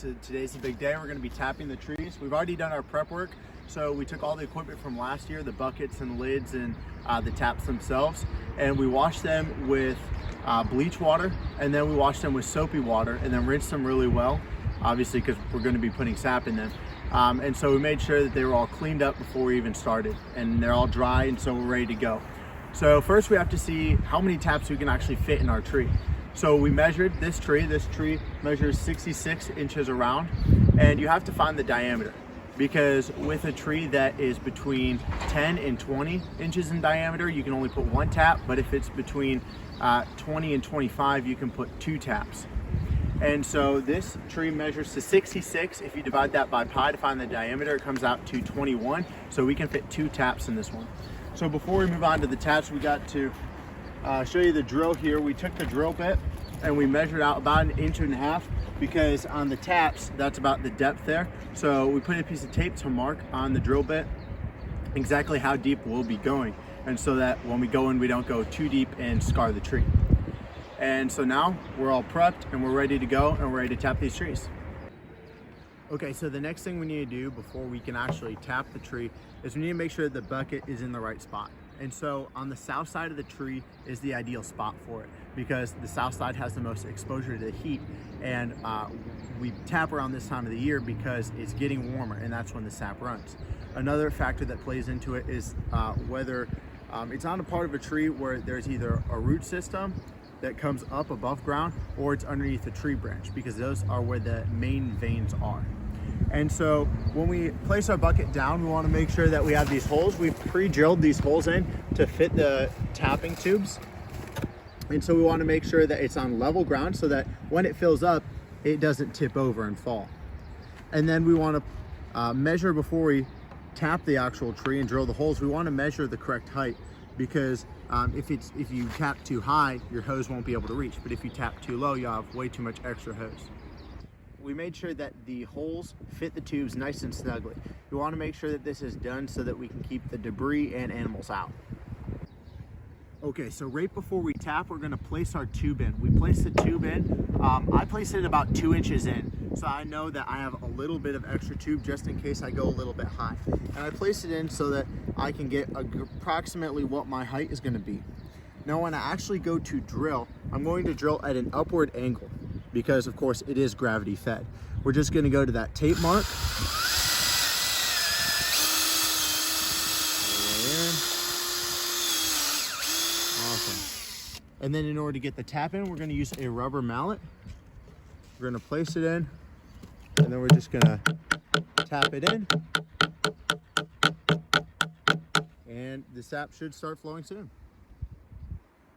So today's the big day. We're going to be tapping the trees. We've already done our prep work. So we took all the equipment from last year, the buckets and lids and the taps themselves, and we washed them with bleach water, and then we washed them with soapy water, and then rinsed them really well, obviously because we're going to be putting sap in them. And so we made sure that they were all cleaned up before we even started, and they're all dry, and so we're ready to go. So first we have to see how many taps we can actually fit in our tree. So we measured this tree. This tree measures 66 inches around, and you have to find the diameter, because with a tree that is between 10 and 20 inches in diameter, you can only put one tap, but if it's between 20 and 25, you can put 2 taps. And so this tree measures to 66. If you divide that by pi to find the diameter, it comes out to 21. So we can fit 2 taps in this one. So before we move on to the taps, we got to show you the drill here. We took the drill bit and we measured out about 1.5 inches, because on the taps, that's about the depth there. So we put a piece of tape to mark on the drill bit exactly how deep we'll be going. And so that when we go in, we don't go too deep and scar the tree. And so now we're all prepped and we're ready to go, and we're ready to tap these trees. Okay, so the next thing we need to do before we can actually tap the tree is we need to make sure the bucket is in the right spot. And so on the south side of the tree is the ideal spot for it, because the south side has the most exposure to the heat, and we tap around this time of the year because it's getting warmer, and that's when the sap runs. Another factor that plays into it is whether it's on a part of a tree where there's either a root system that comes up above ground, or it's underneath a tree branch, because those are where the main veins are. And so when we place our bucket down, we want to make sure that we have these holes. We've pre-drilled these holes in to fit the tapping tubes. And so we want to make sure that it's on level ground so that when it fills up, it doesn't tip over and fall. And then we want to measure before we tap the actual tree and drill the holes. We want to measure the correct height, because if you tap too high, your hose won't be able to reach. But if you tap too low, you'll have way too much extra hose. We made sure that the holes fit the tubes nice and snugly. We want to make sure that this is done so that we can keep the debris and animals out. Okay, so right before we tap, we're going to place our tube in. We place the tube in. I place it about 2 inches in, so I know that I have a little bit of extra tube just in case I go a little bit high. And I place it in so that I can get approximately what my height is going to be. Now when I actually go to drill, I'm going to drill at an upward angle, because of course it is gravity fed. We're just going to go to that tape mark. Awesome. And then in order to get the tap in, we're going to use a rubber mallet. We're going to place it in, and then we're just going to tap it in. And the sap should start flowing soon.